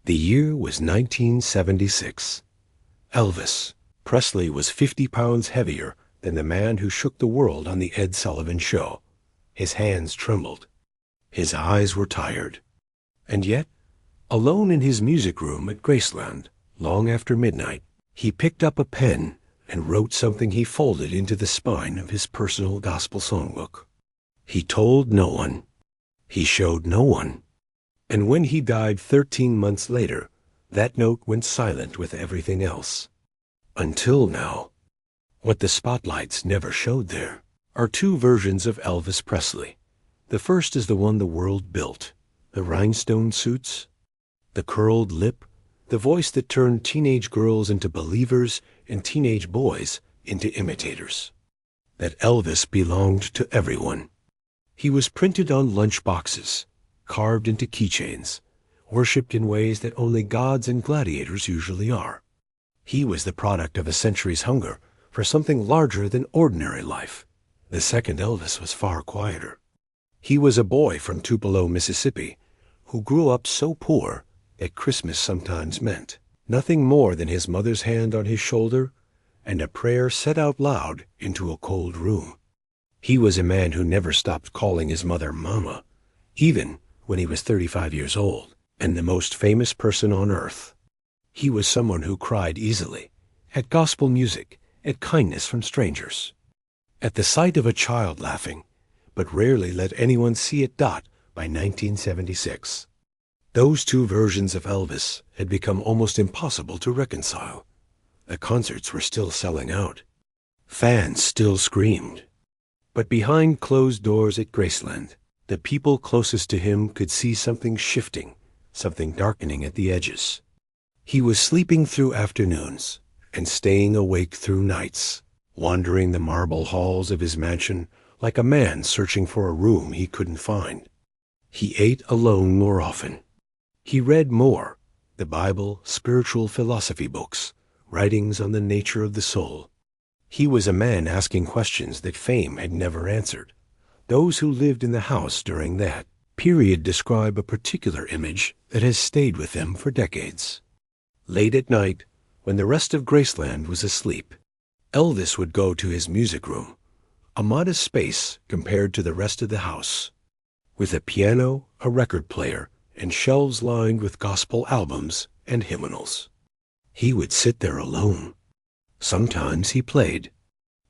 The year was 1976. Elvis Presley was 50 pounds heavier than the man who shook the world on the Ed Sullivan Show. His hands trembled. His eyes were tired. And yet, alone in his music room at Graceland, long after midnight, he picked up a pen and wrote something he folded into the spine of his personal gospel songbook. He told no one. He showed no one. And when he died 13 months later, that note went silent with everything else. Until now. What the spotlights never showed there are two versions of Elvis Presley. The first is the one the world built. The rhinestone suits, the curled lip, the voice that turned teenage girls into believers and teenage boys into imitators. That Elvis belonged to everyone. He was printed on lunch boxes, carved into keychains, worshipped in ways that only gods and gladiators usually are. He was the product of a century's hunger for something larger than ordinary life. The second Elvis was far quieter. He was a boy from Tupelo, Mississippi, who grew up so poor that Christmas sometimes meant nothing more than his mother's hand on his shoulder and a prayer said out loud into a cold room. He was a man who never stopped calling his mother Mama, even when he was 35 years old and the most famous person on earth. He was someone who cried easily, at gospel music, at kindness from strangers, at the sight of a child laughing, but rarely let anyone see it. By 1976. Those two versions of Elvis had become almost impossible to reconcile. The concerts were still selling out. Fans still screamed. But behind closed doors at Graceland, the people closest to him could see something shifting, something darkening at the edges. He was sleeping through afternoons and staying awake through nights, wandering the marble halls of his mansion like a man searching for a room he couldn't find. He ate alone more often. He read more, the Bible, spiritual philosophy books, writings on the nature of the soul. He was a man asking questions that fame had never answered. Those who lived in the house during that period describe a particular image that has stayed with them for decades. Late at night, when the rest of Graceland was asleep, Elvis would go to his music room, a modest space compared to the rest of the house, with a piano, a record player, and shelves lined with gospel albums and hymnals. He would sit there alone. Sometimes he played.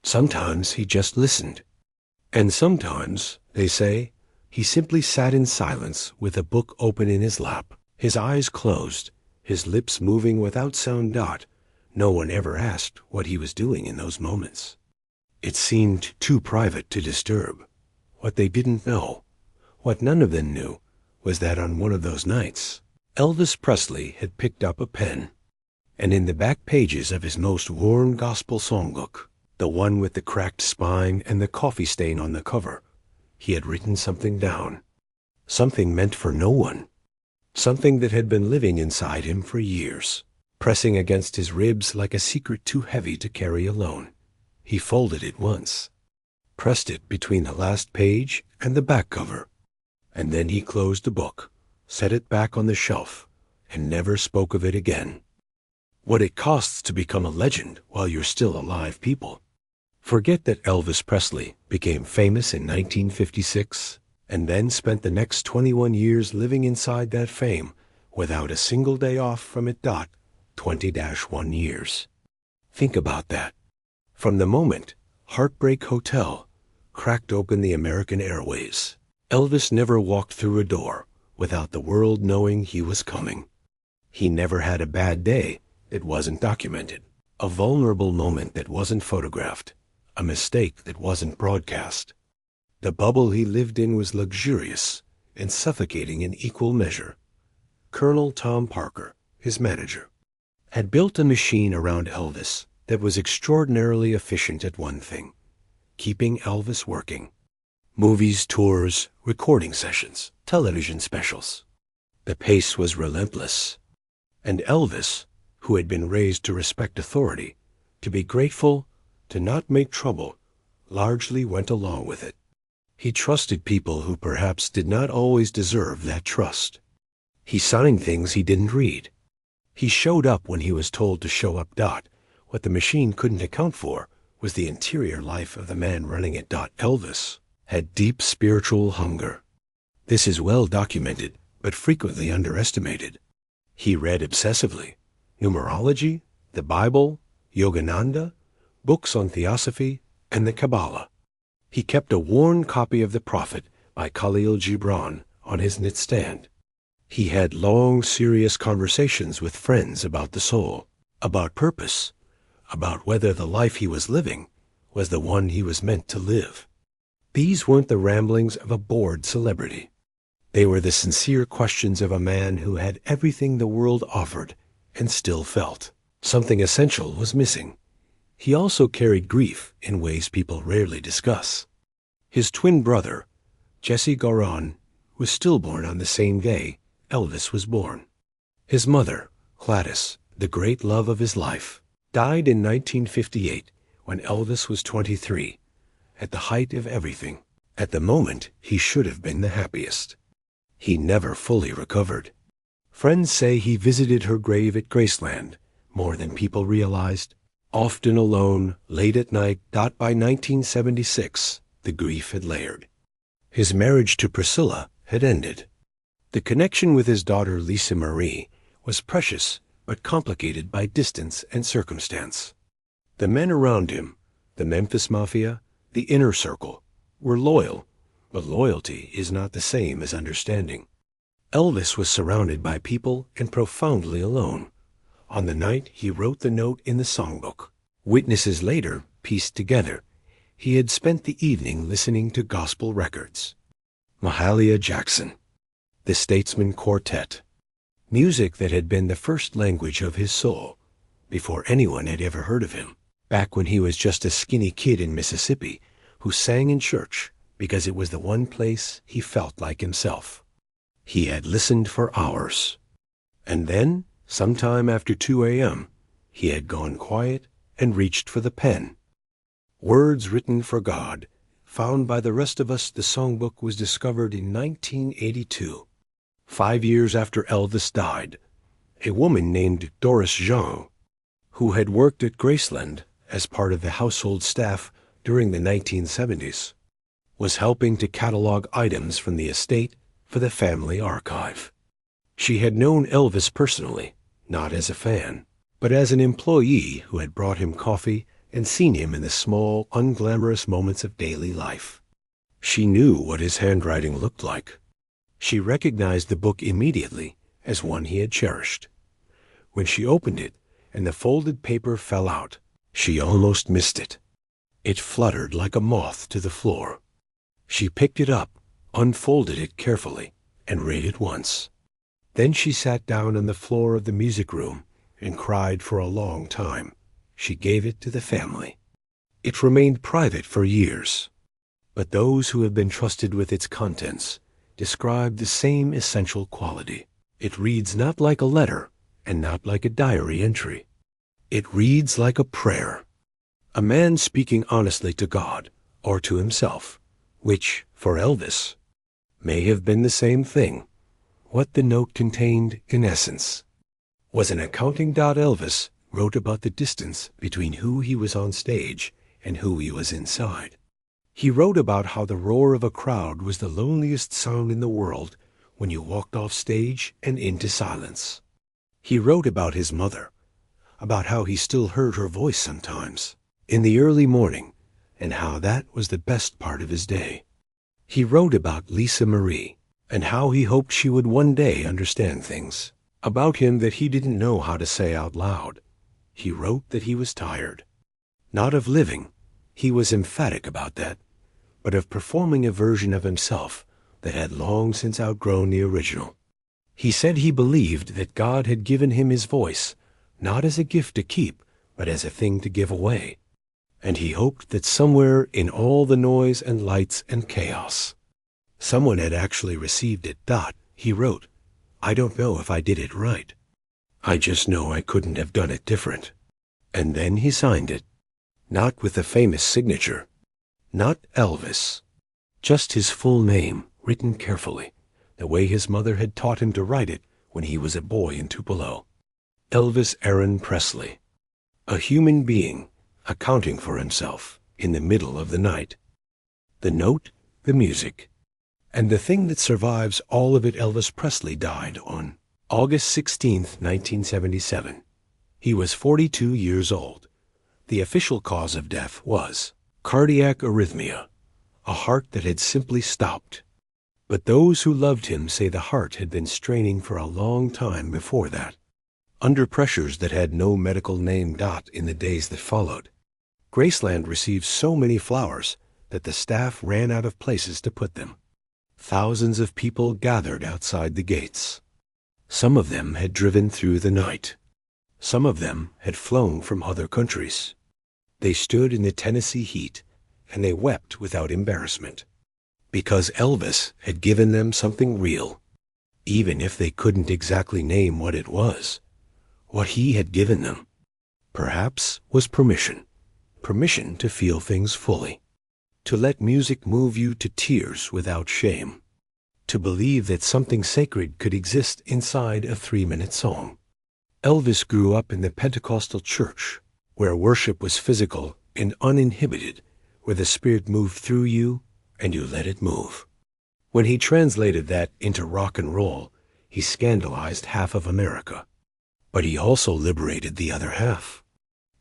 Sometimes he just listened. And sometimes, they say, he simply sat in silence with a book open in his lap, his eyes closed, his lips moving without sound. No one ever asked what he was doing in those moments. It seemed too private to disturb. What they didn't know, what none of them knew, was that on one of those nights, Elvis Presley had picked up a pen, and in the back pages of his most worn gospel songbook, the one with the cracked spine and the coffee stain on the cover, he had written something down, something meant for no one, something that had been living inside him for years, pressing against his ribs like a secret too heavy to carry alone. He folded it once, pressed it between the last page and the back cover, and then he closed the book, set it back on the shelf, and never spoke of it again. What it costs to become a legend while you're still alive, people. Forget that Elvis Presley became famous in 1956 and then spent the next 21 years living inside that fame without a single day off from it. 20-1 years. Think about that. From the moment Heartbreak Hotel cracked open the American airways, Elvis never walked through a door without the world knowing he was coming. He never had a bad day that wasn't documented, a vulnerable moment that wasn't photographed, a mistake that wasn't broadcast. The bubble he lived in was luxurious and suffocating in equal measure. Colonel Tom Parker, his manager, had built a machine around Elvis that was extraordinarily efficient at one thing: keeping Elvis working. Movies, tours, recording sessions, television specials. The pace was relentless. And Elvis, who had been raised to respect authority, to be grateful, to not make trouble, largely went along with it. He trusted people who perhaps did not always deserve that trust. He signed things he didn't read. He showed up when he was told to show up. What the machine couldn't account for was the interior life of the man running it. Elvis had deep spiritual hunger. This is well documented, but frequently underestimated. He read obsessively. Numerology, the Bible, Yogananda, books on theosophy, and the Kabbalah. He kept a worn copy of The Prophet by Khalil Gibran on his nightstand. He had long, serious conversations with friends about the soul, about purpose, about whether the life he was living was the one he was meant to live. These weren't the ramblings of a bored celebrity. They were the sincere questions of a man who had everything the world offered and still felt something essential was missing. He also carried grief in ways people rarely discuss. His twin brother, Jesse Garon, was stillborn on the same day Elvis was born. His mother, Gladys, the great love of his life, died in 1958 when Elvis was 23, at the height of everything. At the moment, he should have been the happiest. He never fully recovered. Friends say he visited her grave at Graceland more than people realized, often alone, late at night. By 1976, the grief had layered. His marriage to Priscilla had ended. The connection with his daughter Lisa Marie was precious but complicated by distance and circumstance. The men around him, the Memphis Mafia, the inner circle, were loyal, but loyalty is not the same as understanding. Elvis was surrounded by people and profoundly alone. On the night he wrote the note in the Songbook, witnesses later pieced together he had spent the evening listening to gospel records. Mahalia Jackson, the Statesman Quartet, music that had been the first language of his soul before anyone had ever heard of him, back when he was just a skinny kid in Mississippi who sang in church because it was the one place he felt like himself. He had listened for hours. And then, sometime after 2 a.m., he had gone quiet and reached for the pen. Words written for God, found by the rest of us. The Songbook was discovered in 1982. 5 years after Elvis died, a woman named Doris Jean, who had worked at Graceland as part of the household staff during the 1970s, was helping to catalog items from the estate for the family archive. She had known Elvis personally, not as a fan, but as an employee who had brought him coffee and seen him in the small, unglamorous moments of daily life. She knew what his handwriting looked like. She recognized the book immediately as one he had cherished. When she opened it and the folded paper fell out, she almost missed it. It fluttered like a moth to the floor. She picked it up, unfolded it carefully, and read it once. Then she sat down on the floor of the music room and cried for a long time. She gave it to the family. It remained private for years, but those who have been trusted with its contents describe the same essential quality. It reads not like a letter and not like a diary entry. It reads like a prayer, a man speaking honestly to God or to himself, which, for Elvis, may have been the same thing. What the note contained, in essence, was an accounting. Elvis wrote about the distance between who he was on stage and who he was inside. He wrote about how the roar of a crowd was the loneliest sound in the world when you walked off stage and into silence. He wrote about his mother, about how he still heard her voice sometimes in the early morning, and how that was the best part of his day. He wrote about Lisa Marie, and how he hoped she would one day understand things about him that he didn't know how to say out loud. He wrote that he was tired, not of living, he was emphatic about that, but of performing a version of himself that had long since outgrown the original. He said he believed that God had given him his voice, not as a gift to keep, but as a thing to give away. And he hoped that somewhere in all the noise and lights and chaos, someone had actually received it. He wrote, "I don't know if I did it right. I just know I couldn't have done it different." And then he signed it, not with the famous signature, not Elvis, just his full name, written carefully, the way his mother had taught him to write it when he was a boy in Tupelo. Elvis Aaron Presley, a human being accounting for himself in the middle of the night. The note, the music, and the thing that survives all of it. Elvis Presley died on August 16th, 1977. He was 42 years old. The official cause of death was cardiac arrhythmia, a heart that had simply stopped. But those who loved him say the heart had been straining for a long time before that, under pressures that had no medical name. In the days that followed, Graceland received so many flowers that the staff ran out of places to put them. Thousands of people gathered outside the gates. Some of them had driven through the night. Some of them had flown from other countries. They stood in the Tennessee heat, and they wept without embarrassment, because Elvis had given them something real, even if they couldn't exactly name what it was. What he had given them, perhaps, was permission to feel things fully, to let music move you to tears without shame, to believe that something sacred could exist inside a 3-minute song. Elvis grew up in the Pentecostal church, where worship was physical and uninhibited, where the Spirit moved through you and you let it move. When he translated that into rock and roll, he scandalized half of America. But he also liberated the other half.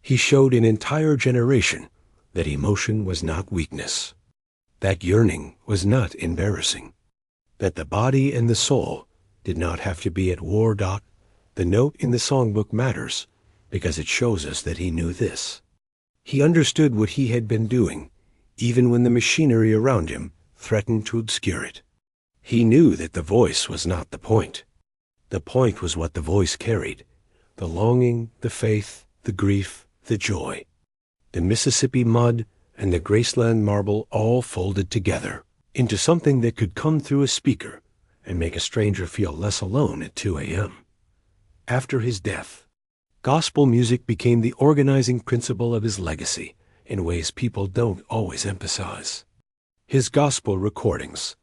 He showed an entire generation that emotion was not weakness, that yearning was not embarrassing, that the body and the soul did not have to be at war. The note in the songbook matters because it shows us that he knew this. He understood what he had been doing, even when the machinery around him threatened to obscure it. He knew that the voice was not the point. The point was what the voice carried: the longing, the faith, the grief, the joy. The Mississippi mud and the Graceland marble all folded together into something that could come through a speaker and make a stranger feel less alone at 2 a.m. After his death, gospel music became the organizing principle of his legacy in ways people don't always emphasize. His gospel recordings,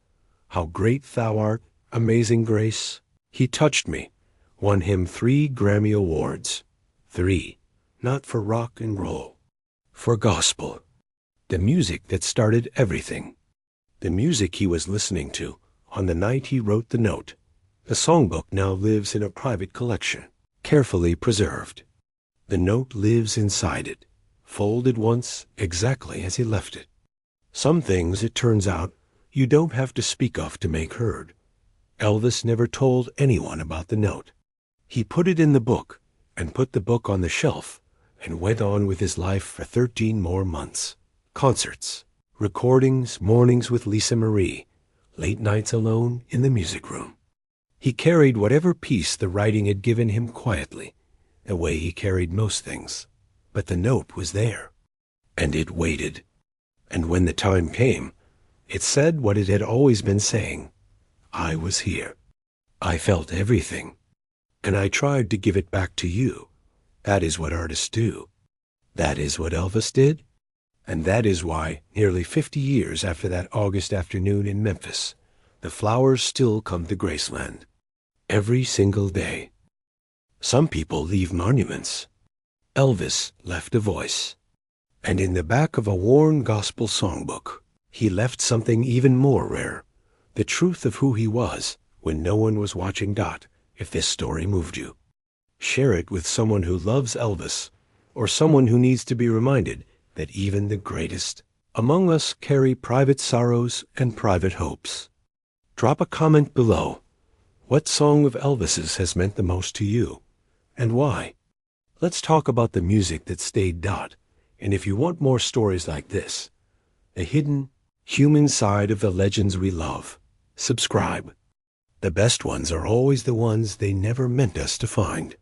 How Great Thou Art, Amazing Grace, He Touched Me, won him 3 Grammy Awards. 3, not for rock and roll, for gospel. The music that started everything. The music he was listening to on the night he wrote the note. The songbook now lives in a private collection, carefully preserved. The note lives inside it, folded once exactly as he left it. Some things, it turns out, you don't have to speak of to make heard. Elvis never told anyone about the note. He put it in the book and put the book on the shelf and went on with his life for 13 more months. Concerts, recordings, mornings with Lisa Marie, late nights alone in the music room. He carried whatever peace the writing had given him quietly, the way he carried most things. But the note was there, and it waited. And when the time came, it said what it had always been saying: I was here. I felt everything. And I tried to give it back to you. That is what artists do. That is what Elvis did. And that is why, nearly 50 years after that August afternoon in Memphis, the flowers still come to Graceland. Every single day. Some people leave monuments. Elvis left a voice. And in the back of a worn gospel songbook, he left something even more rare: the truth of who he was when no one was watching. If this story moved you, share it with someone who loves Elvis, or someone who needs to be reminded that even the greatest among us carry private sorrows and private hopes. Drop a comment below. What song of Elvis's has meant the most to you, and why? Let's talk about the music that stayed. And if you want more stories like this, the hidden, human side of the legends we love, subscribe. The best ones are always the ones they never meant us to find.